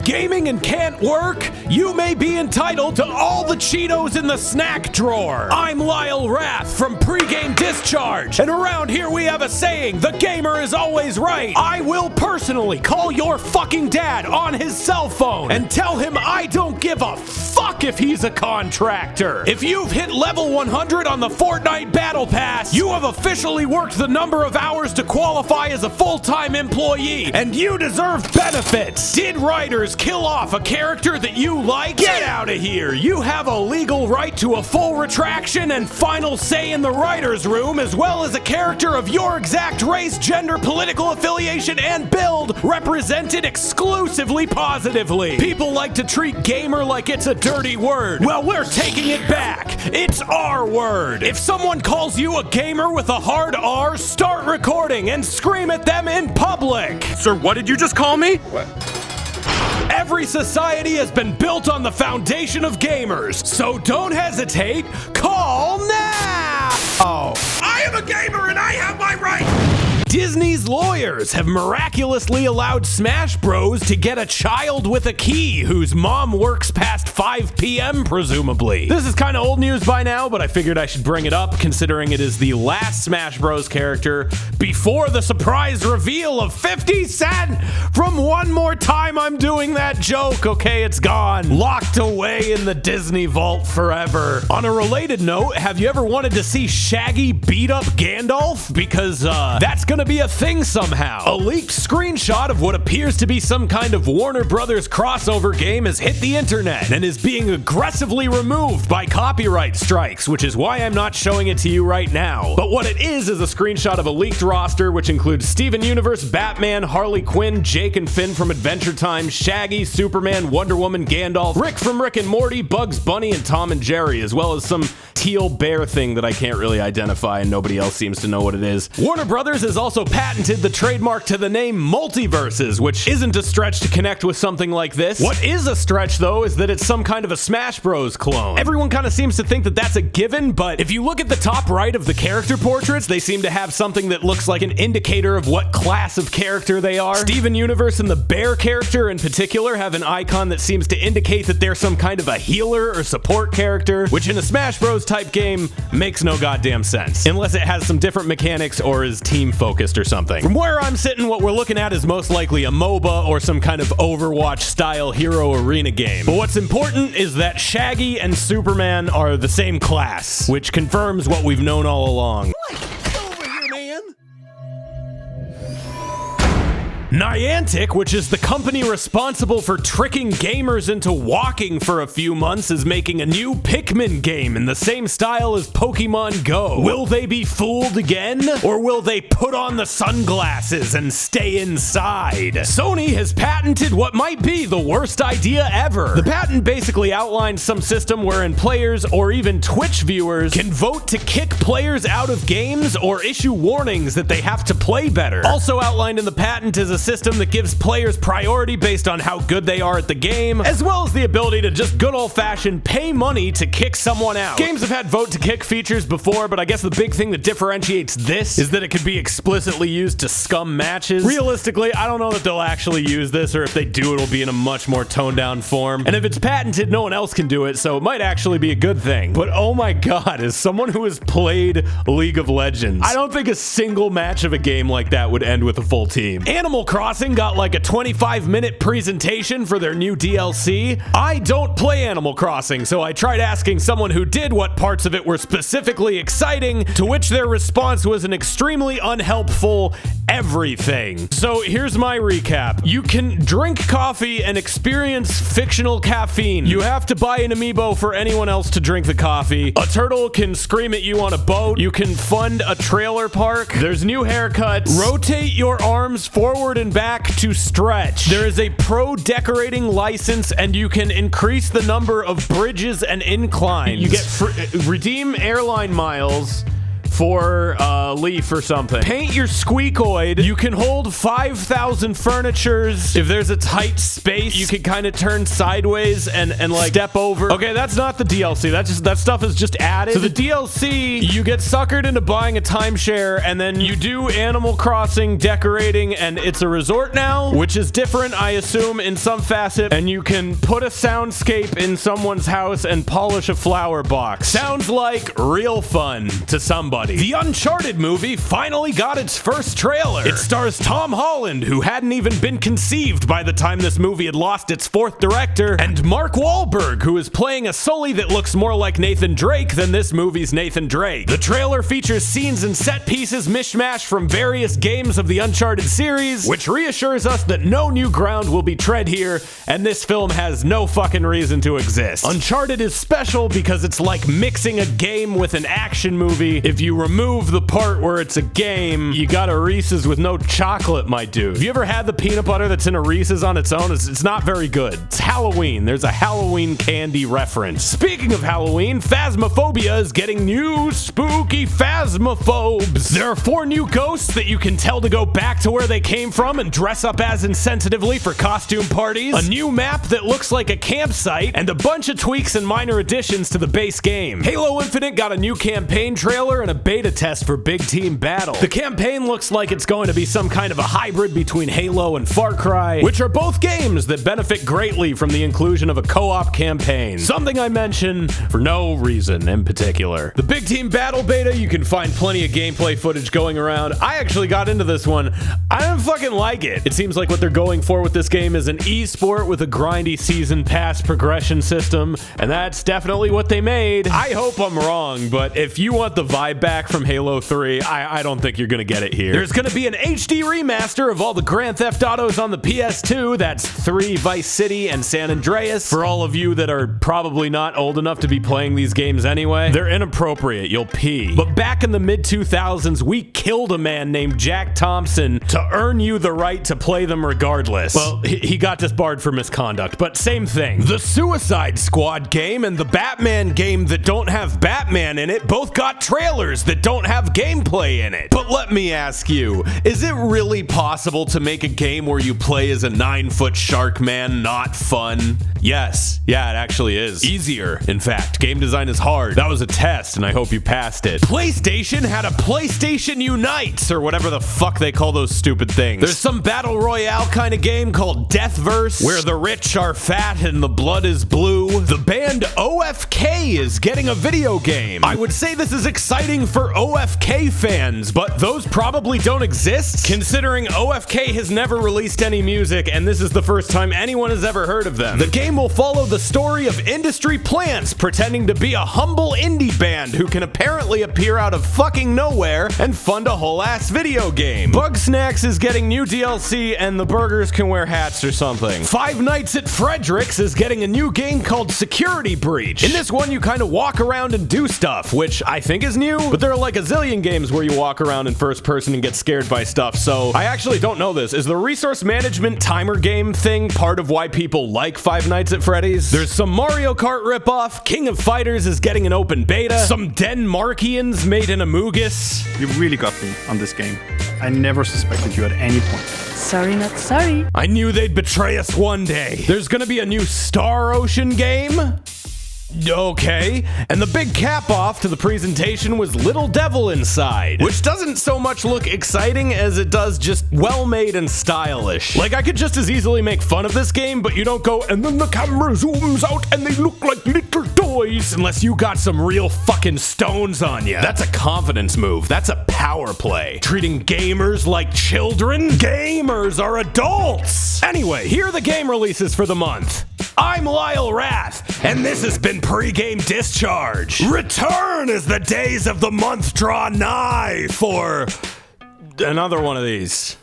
Gaming and can't work? You may be entitled to all the Cheetos in the snack drawer. I'm Lyle Rath from Pregame Discharge, and around here we have a saying, the gamer is always right. I will personally call your fucking dad on his cell phone and tell him I don't give a fuck if he's a contractor. If you've hit level 100 on the Fortnite Battle Pass, you have officially worked the number of hours to qualify as a full-time employee, and you deserve benefits. Did writers kill off a character that you like? Get out of here! You have a legal right to a full retraction and final say in the writer's room, as well as a character of your exact race, gender, political affiliation, and build represented exclusively positively. People like to treat gamer like it's a dirty word. Well, we're taking it back. It's our word. If someone calls you a gamer with a hard R, start recording and scream at them in public. Sir, what did you just call me? What? Every society has been built on the foundation of gamers, so don't hesitate, call now! I am a gamer and I have my rights! Disney's lawyers have miraculously allowed Smash Bros to get a child with a key whose mom works past 5 p.m. presumably. This is kind of old news by now, but I figured I should bring it up considering it is the last Smash Bros character before the surprise reveal of 50 Cent from One More Time I'm Doing That Joke. Okay, it's gone. Locked away in the Disney vault forever. On a related note, have you ever wanted to see Shaggy beat up Gandalf? Because that's gonna be a thing somehow. A leaked screenshot of what appears to be some kind of Warner Brothers crossover game has hit the internet and is being aggressively removed by copyright strikes, which is why I'm not showing it to you right now. But what it is a screenshot of a leaked roster which includes Steven Universe, Batman, Harley Quinn, Jake and Finn from Adventure Time, Shaggy, Superman, Wonder Woman, Gandalf, Rick from Rick and Morty, Bugs Bunny, and Tom and Jerry, as well as some teal bear thing that I can't really identify and nobody else seems to know what it is. Warner Brothers has also patented the trademark to the name Multiverses, which isn't a stretch to connect with something like this. What is a stretch, though, is that it's some kind of a Smash Bros clone. Everyone kind of seems to think that that's a given, but if you look at the top right of the character portraits, they seem to have something that looks like an indicator of what class of character they are. Steven Universe and the bear character in particular have an icon that seems to indicate that they're some kind of a healer or support character, which in a Smash Bros type game makes no goddamn sense, unless it has some different mechanics or is team focused or something. From where I'm sitting, what we're looking at is most likely a MOBA or some kind of Overwatch style hero arena game. But what's important is that Shaggy and Superman are the same class, which confirms what we've known all along. Niantic, which is the company responsible for tricking gamers into walking for a few months, is making a new Pikmin game in the same style as Pokemon GO. Will they be fooled again? Or will they put on the sunglasses and stay inside? Sony has patented what might be the worst idea ever. The patent basically outlines some system wherein players or even Twitch viewers can vote to kick players out of games or issue warnings that they have to play better. Also outlined in the patent is a system that gives players priority based on how good they are at the game, as well as the ability to just good old-fashioned pay money to kick someone out. Games have had vote to kick features before, but I guess the big thing that differentiates this is that it could be explicitly used to scum matches. Realistically, I don't know that they'll actually use this, or if they do, it'll be in a much more toned-down form. And if it's patented, no one else can do it, so it might actually be a good thing. But oh my god, as someone who has played League of Legends, I don't think a single match of a game like that would end with a full team. Animal Crossing got like a 25-minute presentation for their new DLC. I don't play Animal Crossing, so I tried asking someone who did what parts of it were specifically exciting, to which their response was an extremely unhelpful everything. So here's my recap. You can drink coffee and experience fictional caffeine. You have to buy an amiibo for anyone else to drink the coffee. A turtle can scream at you on a boat. You can fund a trailer park. There's new haircuts. Rotate your arms forward and back to stretch. There is a pro decorating license, and you can increase the number of bridges and inclines. You get redeem airline miles for leaf or something. Paint your squeakoid. You can hold 5,000 furnitures. If there's a tight space, you can kind of turn sideways and like step over. Okay, that's not the DLC. That stuff is just added. So the DLC, you get suckered into buying a timeshare, and then you do Animal Crossing decorating, and it's a resort now, which is different, I assume, in some facet. And you can put a soundscape in someone's house and polish a flower box. Sounds like real fun to somebody. The Uncharted movie finally got its first trailer. It stars Tom Holland, who hadn't even been conceived by the time this movie had lost its fourth director, and Mark Wahlberg, who is playing a Sully that looks more like Nathan Drake than this movie's Nathan Drake. The trailer features scenes and set pieces mishmashed from various games of the Uncharted series, which reassures us that no new ground will be tread here, and this film has no fucking reason to exist. Uncharted is special because it's like mixing a game with an action movie. If you remove the part where it's a game, you got a Reese's with no chocolate, my dude. Have you ever had the peanut butter that's in a Reese's on its own? It's not very good. It's Halloween. There's a Halloween candy reference. Speaking of Halloween, Phasmophobia is getting new spooky phasmophobes. There are 4 new ghosts that you can tell to go back to where they came from and dress up as insensitively for costume parties, a new map that looks like a campsite, and a bunch of tweaks and minor additions to the base game. Halo Infinite got a new campaign trailer and a beta test for Big Team Battle. The campaign looks like it's going to be some kind of a hybrid between Halo and Far Cry, which are both games that benefit greatly from the inclusion of a co-op campaign. Something I mention for no reason in particular. The Big Team Battle beta, you can find plenty of gameplay footage going around. I actually got into this one. I don't fucking like it. It seems like what they're going for with this game is an esport with a grindy season pass progression system, and that's definitely what they made. I hope I'm wrong, but if you want the vibe back from Halo 3, I don't think you're gonna get it here. There's gonna be an HD remaster of all the Grand Theft Autos on the PS2. That's 3, Vice City, and San Andreas. For all of you that are probably not old enough to be playing these games anyway, they're inappropriate. You'll pee. But back in the mid-2000s, we killed a man named Jack Thompson to earn you the right to play them regardless. Well, he got disbarred for misconduct, but same thing. The Suicide Squad game and the Batman game that don't have Batman in it both got trailers that don't have gameplay in it. But let me ask you, is it really possible to make a game where you play as a 9-foot shark man not fun? Yes. Yeah, it actually is. Easier, in fact. Game design is hard. That was a test, and I hope you passed it. PlayStation had a PlayStation Unites, or whatever the fuck they call those stupid things. There's some battle royale kind of game called Deathverse, where the rich are fat and the blood is blue. The band OFK is getting a video game. I would say this is exciting for OFK fans, but those probably don't exist, considering OFK has never released any music, and this is the first time anyone has ever heard of them. The game will follow the story of industry plants pretending to be a humble indie band who can apparently appear out of fucking nowhere and fund a whole ass video game. Bugsnax is getting new DLC, and the burgers can wear hats or something. Five Nights at Frederick's is getting a new game called Security Breach. In this one, you kind of walk around and do stuff, which I think is new, but there are like a zillion games where you walk around in first person and get scared by stuff, so I actually don't know this. Is the resource management timer game thing part of why people like Five Nights at Freddy's? There's some Mario Kart ripoff, King of Fighters is getting an open beta, some Denmarkians made in Amogus. You really got me on this game. I never suspected you at any point. Sorry, not sorry. I knew they'd betray us one day. There's gonna be a new Star Ocean game? Okay, and the big cap off to the presentation was Little Devil Inside, which doesn't so much look exciting as it does just well-made and stylish. Like, I could just as easily make fun of this game, but you don't go, and then the camera zooms out and they look like little toys, unless you got some real fucking stones on you. That's a confidence move. That's a power play. Treating gamers like children? Gamers are adults! Anyway, here are the game releases for the month. I'm Lyle Rath, and this has been Pregame Discharge. Return as the days of the month draw nigh for another one of these.